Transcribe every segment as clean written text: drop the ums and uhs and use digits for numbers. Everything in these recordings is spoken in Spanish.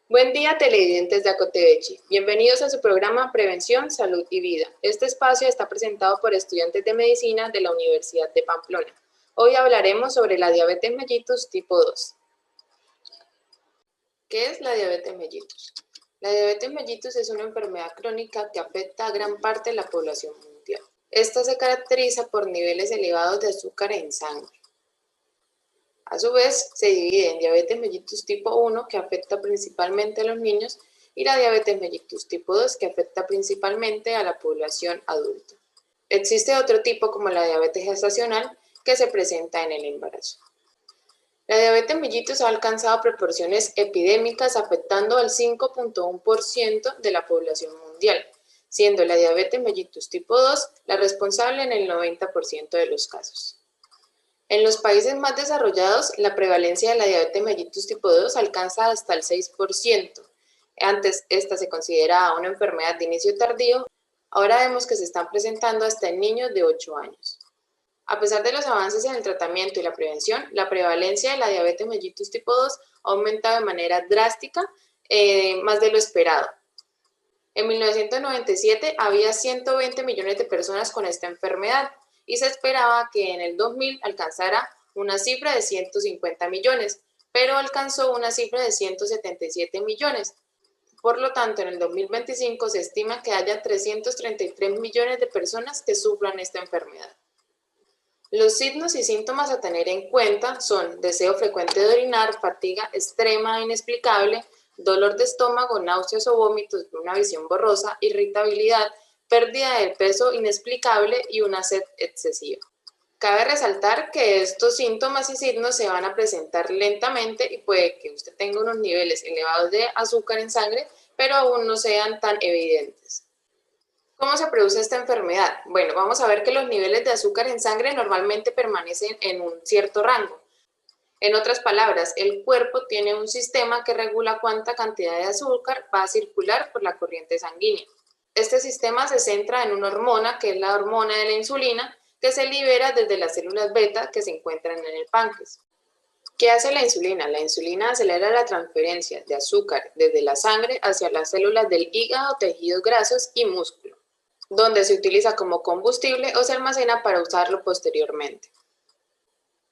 Buen día, televidentes de Acotevechi. Bienvenidos a su programa Prevención, Salud y Vida. Este espacio está presentado por estudiantes de medicina de la Universidad de Pamplona. Hoy hablaremos sobre la diabetes mellitus tipo 2. ¿Qué es la diabetes mellitus? La diabetes mellitus es una enfermedad crónica que afecta a gran parte de la población mundial. Esta se caracteriza por niveles elevados de azúcar en sangre. A su vez, se divide en diabetes mellitus tipo 1, que afecta principalmente a los niños, y la diabetes mellitus tipo 2, que afecta principalmente a la población adulta. Existe otro tipo como la diabetes gestacional, que se presenta en el embarazo. La diabetes mellitus ha alcanzado proporciones epidémicas afectando al 5.1% de la población mundial, siendo la diabetes mellitus tipo 2 la responsable en el 90% de los casos. En los países más desarrollados, la prevalencia de la diabetes mellitus tipo 2 alcanza hasta el 6%. Antes, esta se consideraba una enfermedad de inicio tardío, ahora vemos que se están presentando hasta en niños de 8 años. A pesar de los avances en el tratamiento y la prevención, la prevalencia de la diabetes mellitus tipo 2 ha aumentado de manera drástica, más de lo esperado. En 1997 había 120 millones de personas con esta enfermedad, y se esperaba que en el 2000 alcanzara una cifra de 150 millones, pero alcanzó una cifra de 177 millones. Por lo tanto, en el 2025 se estima que haya 333 millones de personas que sufran esta enfermedad. Los signos y síntomas a tener en cuenta son deseo frecuente de orinar, fatiga extrema e inexplicable, dolor de estómago, náuseas o vómitos, una visión borrosa, irritabilidad, pérdida de peso inexplicable y una sed excesiva. Cabe resaltar que estos síntomas y signos se van a presentar lentamente y puede que usted tenga unos niveles elevados de azúcar en sangre, pero aún no sean tan evidentes. ¿Cómo se produce esta enfermedad? Bueno, vamos a ver que los niveles de azúcar en sangre normalmente permanecen en un cierto rango. En otras palabras, el cuerpo tiene un sistema que regula cuánta cantidad de azúcar va a circular por la corriente sanguínea. Este sistema se centra en una hormona, que es la hormona de la insulina, que se libera desde las células beta que se encuentran en el páncreas. ¿Qué hace la insulina? La insulina acelera la transferencia de azúcar desde la sangre hacia las células del hígado, tejidos grasos y músculo, donde se utiliza como combustible o se almacena para usarlo posteriormente.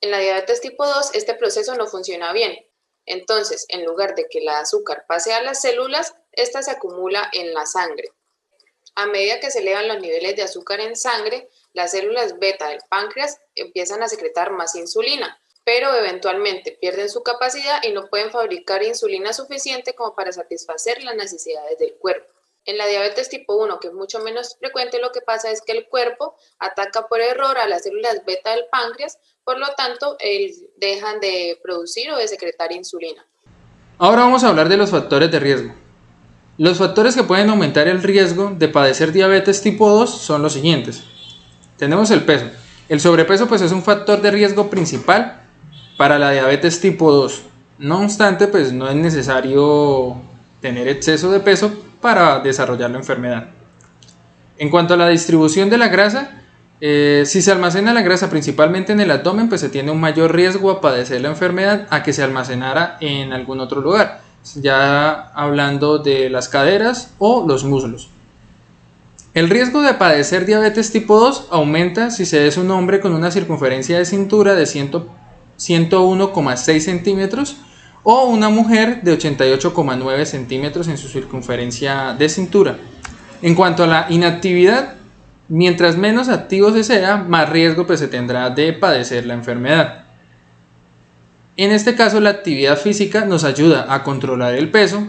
En la diabetes tipo 2 este proceso no funciona bien. Entonces, en lugar de que el azúcar pase a las células, esta se acumula en la sangre. A medida que se elevan los niveles de azúcar en sangre, las células beta del páncreas empiezan a secretar más insulina, pero eventualmente pierden su capacidad y no pueden fabricar insulina suficiente como para satisfacer las necesidades del cuerpo. En la diabetes tipo 1, que es mucho menos frecuente, lo que pasa es que el cuerpo ataca por error a las células beta del páncreas, por lo tanto, dejan de producir o de secretar insulina. Ahora vamos a hablar de los factores de riesgo. Los factores que pueden aumentar el riesgo de padecer diabetes tipo 2 son los siguientes. Tenemos el peso. El sobrepeso pues es un factor de riesgo principal para la diabetes tipo 2. No obstante, pues no es necesario tener exceso de peso para desarrollar la enfermedad. En cuanto a la distribución de la grasa, si se almacena la grasa principalmente en el abdomen, pues se tiene un mayor riesgo a padecer la enfermedad a que se almacenara en algún otro lugar, ya hablando de las caderas o los muslos. El riesgo de padecer diabetes tipo 2 aumenta si se es un hombre con una circunferencia de cintura de 101,6 centímetros o una mujer de 88,9 centímetros en su circunferencia de cintura. En cuanto a la inactividad, mientras menos activo se sea, más riesgo pues se tendrá de padecer la enfermedad. En este caso, la actividad física nos ayuda a controlar el peso.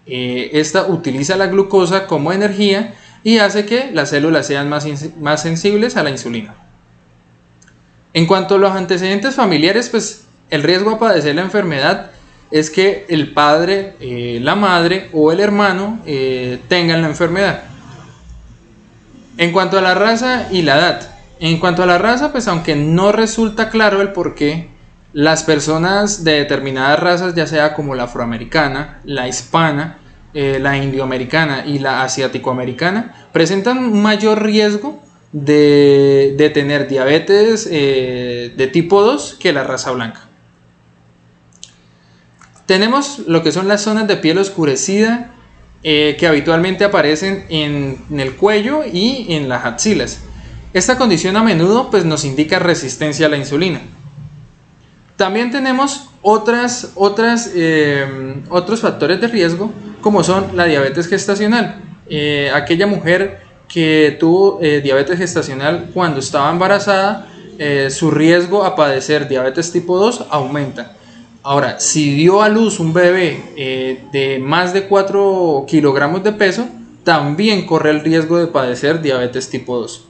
Esta utiliza la glucosa como energía y hace que las células sean más sensibles a la insulina. En cuanto a los antecedentes familiares, pues el riesgo a padecer la enfermedad es que el padre, la madre o el hermano tengan la enfermedad. En cuanto a la raza y la edad, pues aunque no resulta claro el por qué, las personas de determinadas razas, ya sea como la afroamericana, la hispana, la indioamericana y la asiático-americana, presentan un mayor riesgo de tener diabetes de tipo 2 que la raza blanca. Tenemos lo que son las zonas de piel oscurecida que habitualmente aparecen en el cuello y en las axilas. Esta condición a menudo pues, nos indica resistencia a la insulina. También tenemos otros factores de riesgo, como son la diabetes gestacional. Aquella mujer que tuvo diabetes gestacional cuando estaba embarazada, su riesgo a padecer diabetes tipo 2 aumenta. Ahora, si dio a luz un bebé de más de 4 kilogramos de peso, también corre el riesgo de padecer diabetes tipo 2.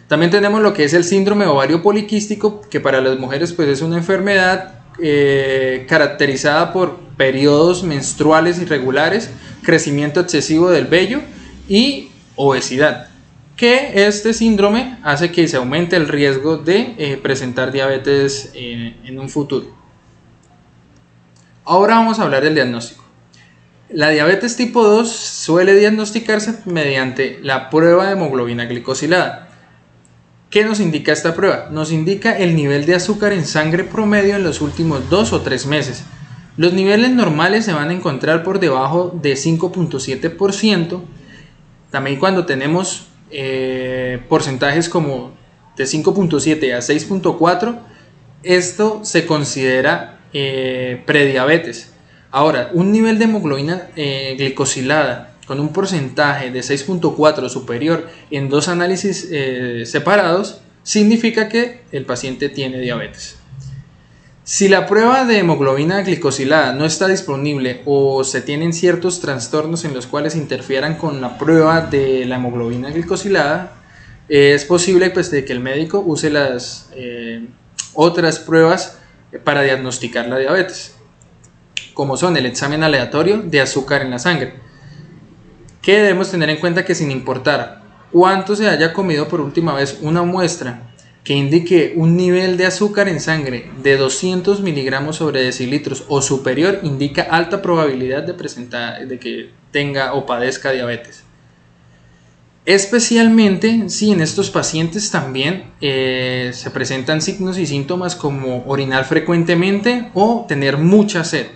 También tenemos lo que es el síndrome ovario poliquístico, que para las mujeres pues, es una enfermedad caracterizada por periodos menstruales irregulares, crecimiento excesivo del vello y obesidad, que este síndrome hace que se aumente el riesgo de presentar diabetes en un futuro. Ahora vamos a hablar del diagnóstico. La diabetes tipo 2 suele diagnosticarse mediante la prueba de hemoglobina glicosilada. ¿Qué nos indica esta prueba? Nos indica el nivel de azúcar en sangre promedio en los últimos 2 o 3 meses. Los niveles normales se van a encontrar por debajo de 5.7%. También cuando tenemos porcentajes como de 5.7 a 6.4, esto se considera prediabetes. Ahora, un nivel de hemoglobina glicosilada con un porcentaje de 6.4 superior en 2 análisis separados significa que el paciente tiene diabetes. Si la prueba de hemoglobina glicosilada no está disponible o se tienen ciertos trastornos en los cuales interfieran con la prueba de la hemoglobina glicosilada, es posible pues, de que el médico use las otras pruebas para diagnosticar la diabetes, como son el examen aleatorio de azúcar en la sangre, que debemos tener en cuenta que sin importar cuánto se haya comido por última vez una muestra que indique un nivel de azúcar en sangre de 200 miligramos sobre decilitros o superior, indica alta probabilidad de que tenga o padezca diabetes. Especialmente si en estos pacientes también se presentan signos y síntomas como orinar frecuentemente o tener mucha sed.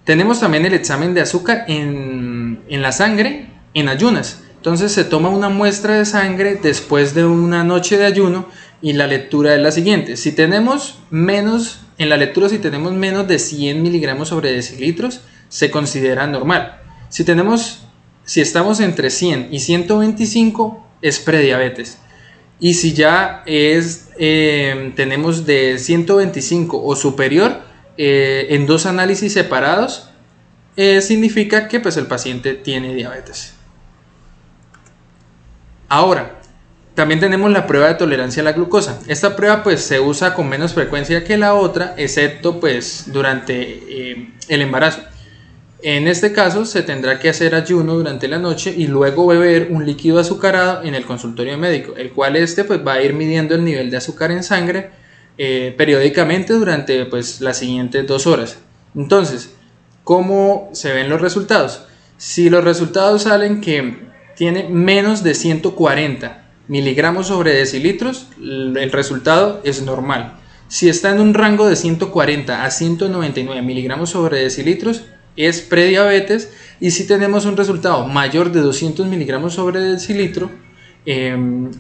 Tenemos también el examen de azúcar en la sangre en ayunas. Entonces se toma una muestra de sangre después de una noche de ayuno y la lectura es la siguiente. Si tenemos menos de 100 miligramos sobre decilitros, se considera normal. Si estamos entre 100 y 125, es prediabetes. Y si ya tenemos de 125 o superior en 2 análisis separados, significa que pues, el paciente tiene diabetes. Ahora, también tenemos la prueba de tolerancia a la glucosa. Esta prueba pues, se usa con menos frecuencia que la otra, excepto pues, durante el embarazo. En este caso se tendrá que hacer ayuno durante la noche y luego beber un líquido azucarado en el consultorio médico, el cual pues, va a ir midiendo el nivel de azúcar en sangre periódicamente durante pues, las siguientes 2 horas. Entonces, ¿cómo se ven los resultados? Si los resultados salen que tiene menos de 140 miligramos sobre decilitros, el resultado es normal. Si está en un rango de 140 a 199 miligramos sobre decilitros, es prediabetes. Y si tenemos un resultado mayor de 200 miligramos sobre decilitro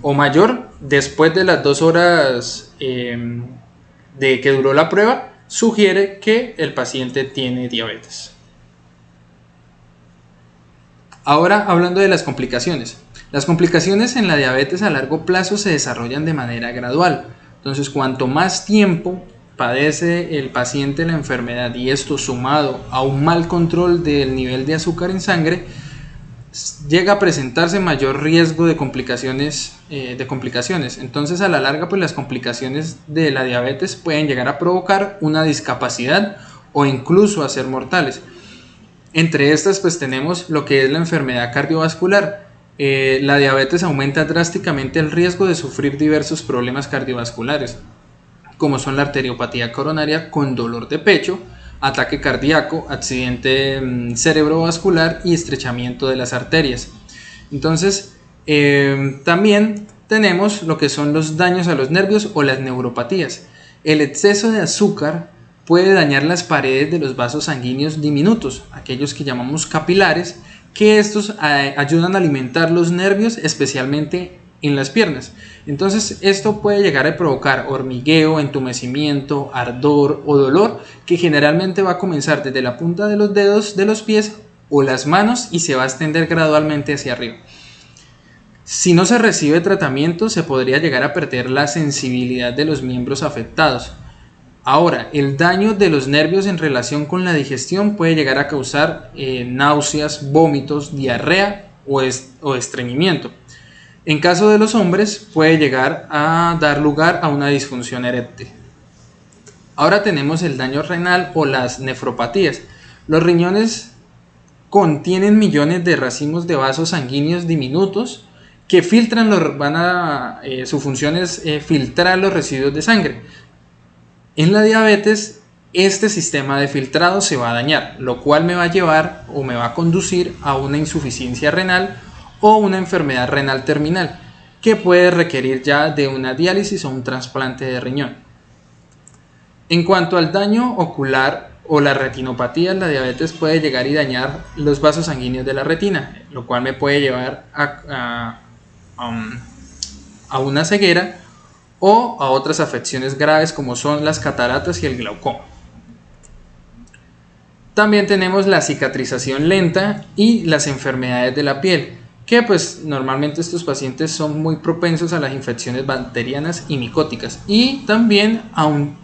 o mayor después de las 2 horas de que duró la prueba, sugiere que el paciente tiene diabetes. Ahora hablando de las complicaciones. Las complicaciones en la diabetes a largo plazo se desarrollan de manera gradual. Entonces, cuanto más tiempo padece el paciente la enfermedad y esto sumado a un mal control del nivel de azúcar en sangre, llega a presentarse mayor riesgo de complicaciones. Entonces, a la larga, pues las complicaciones de la diabetes pueden llegar a provocar una discapacidad o incluso a ser mortales. Entre estas pues tenemos lo que es la enfermedad cardiovascular. La diabetes aumenta drásticamente el riesgo de sufrir diversos problemas cardiovasculares, como son la arteriopatía coronaria con dolor de pecho, ataque cardíaco, accidente cerebrovascular y estrechamiento de las arterias. Entonces, también tenemos lo que son los daños a los nervios o las neuropatías. El exceso de azúcar puede dañar las paredes de los vasos sanguíneos diminutos, aquellos que llamamos capilares, que estos ayudan a alimentar los nervios, especialmente en las piernas. Entonces esto puede llegar a provocar hormigueo, entumecimiento, ardor o dolor, que generalmente va a comenzar desde la punta de los dedos de los pies o las manos y se va a extender gradualmente hacia arriba. Si no se recibe tratamiento, se podría llegar a perder la sensibilidad de los miembros afectados. Ahora, el daño de los nervios en relación con la digestión puede llegar a causar náuseas, vómitos, diarrea o estreñimiento. En caso de los hombres, puede llegar a dar lugar a una disfunción eréctil. Ahora tenemos el daño renal o las nefropatías. Los riñones contienen millones de racimos de vasos sanguíneos diminutos que filtran su función es filtrar los residuos de sangre. En la diabetes, este sistema de filtrado se va a dañar, lo cual me va a llevar o me va a conducir a una insuficiencia renal o una enfermedad renal terminal, que puede requerir ya de una diálisis o un trasplante de riñón. En cuanto al daño ocular o la retinopatía, la diabetes puede llegar y dañar los vasos sanguíneos de la retina, lo cual me puede llevar a una ceguera o a otras afecciones graves como son las cataratas y el glaucoma. También tenemos la cicatrización lenta y las enfermedades de la piel, que pues normalmente estos pacientes son muy propensos a las infecciones bacterianas y micóticas y también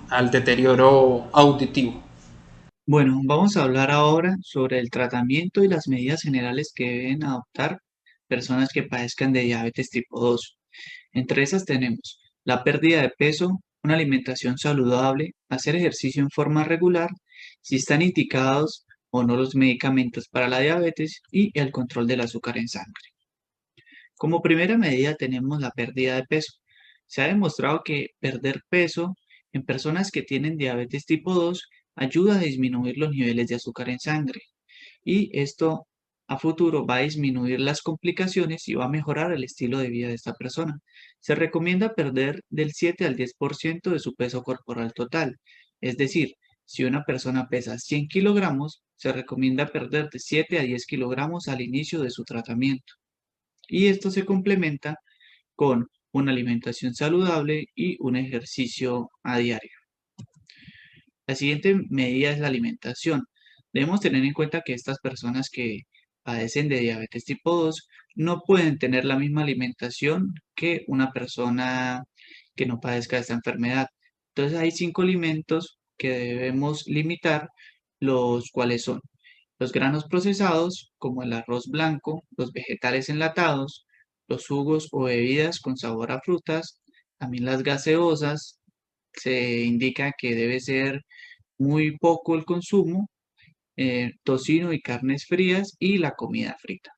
al deterioro auditivo. Bueno, vamos a hablar ahora sobre el tratamiento y las medidas generales que deben adoptar personas que padezcan de diabetes tipo 2. Entre esas tenemos la pérdida de peso, una alimentación saludable, hacer ejercicio en forma regular, si están indicados o no los medicamentos para la diabetes y el control del azúcar en sangre. Como primera medida tenemos la pérdida de peso. Se ha demostrado que perder peso en personas que tienen diabetes tipo 2 ayuda a disminuir los niveles de azúcar en sangre y esto a futuro va a disminuir las complicaciones y va a mejorar el estilo de vida de esta persona. Se recomienda perder del 7 al 10% de su peso corporal total, es decir, si una persona pesa 100 kilogramos, se recomienda perder de 7 a 10 kilogramos al inicio de su tratamiento. Y esto se complementa con una alimentación saludable y un ejercicio a diario. La siguiente medida es la alimentación. Debemos tener en cuenta que estas personas que padecen de diabetes tipo 2 no pueden tener la misma alimentación que una persona que no padezca de esta enfermedad. Entonces hay 5 alimentos que debemos limitar, los cuales son los granos procesados, como el arroz blanco, los vegetales enlatados, los jugos o bebidas con sabor a frutas, también las gaseosas. Se indica que debe ser muy poco el consumo, tocino y carnes frías y la comida frita.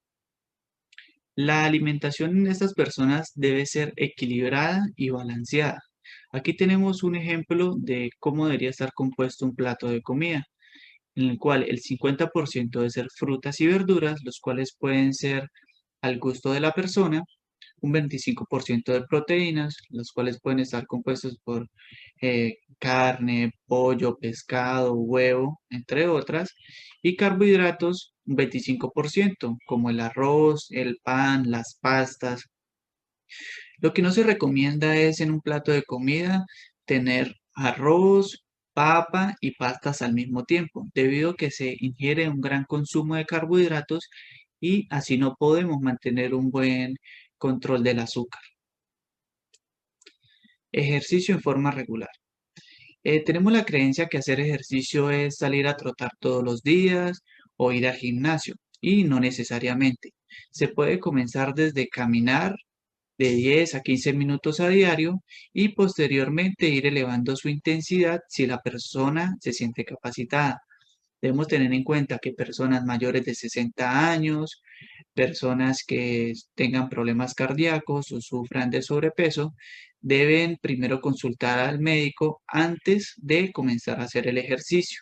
La alimentación en estas personas debe ser equilibrada y balanceada. Aquí tenemos un ejemplo de cómo debería estar compuesto un plato de comida, en el cual el 50% debe ser frutas y verduras, los cuales pueden ser al gusto de la persona, un 25% de proteínas, las cuales pueden estar compuestos por carne, pollo, pescado, huevo, entre otras, y carbohidratos, un 25%, como el arroz, el pan, las pastas. Lo que no se recomienda es en un plato de comida tener arroz, papa y pastas al mismo tiempo, debido a que se ingiere un gran consumo de carbohidratos y así no podemos mantener un buen control del azúcar. Ejercicio en forma regular. Tenemos la creencia que hacer ejercicio es salir a trotar todos los días o ir al gimnasio y no necesariamente. Se puede comenzar desde caminar de 10 a 15 minutos a diario y posteriormente ir elevando su intensidad si la persona se siente capacitada. Debemos tener en cuenta que personas mayores de 60 años, personas que tengan problemas cardíacos o sufran de sobrepeso, deben primero consultar al médico antes de comenzar a hacer el ejercicio.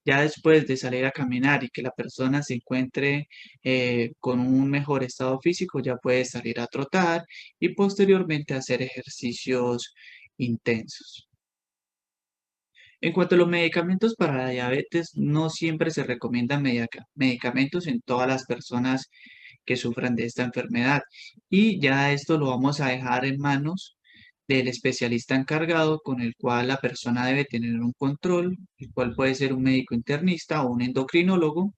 Ya después de salir a caminar y que la persona se encuentre con un mejor estado físico, ya puede salir a trotar y posteriormente hacer ejercicios intensos. En cuanto a los medicamentos para la diabetes, no siempre se recomiendan medicamentos en todas las personas que sufran de esta enfermedad. Y ya esto lo vamos a dejar en manos del especialista encargado con el cual la persona debe tener un control, el cual puede ser un médico internista o un endocrinólogo,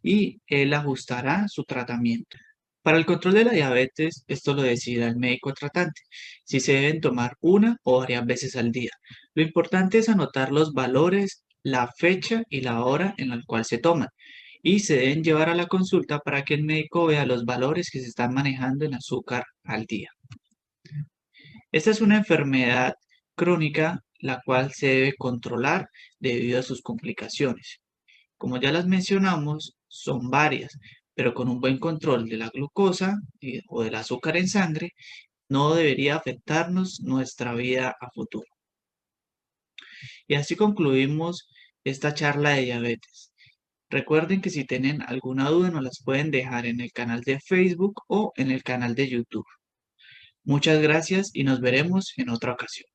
y él ajustará su tratamiento. Para el control de la diabetes, esto lo decide el médico tratante, si se deben tomar una o varias veces al día. Lo importante es anotar los valores, la fecha y la hora en la cual se toman, y se deben llevar a la consulta para que el médico vea los valores que se están manejando en azúcar al día. Esta es una enfermedad crónica la cual se debe controlar debido a sus complicaciones. Como ya las mencionamos, son varias, pero con un buen control de la glucosa o del azúcar en sangre, no debería afectarnos nuestra vida a futuro. Y así concluimos esta charla de diabetes. Recuerden que si tienen alguna duda nos las pueden dejar en el canal de Facebook o en el canal de YouTube. Muchas gracias y nos veremos en otra ocasión.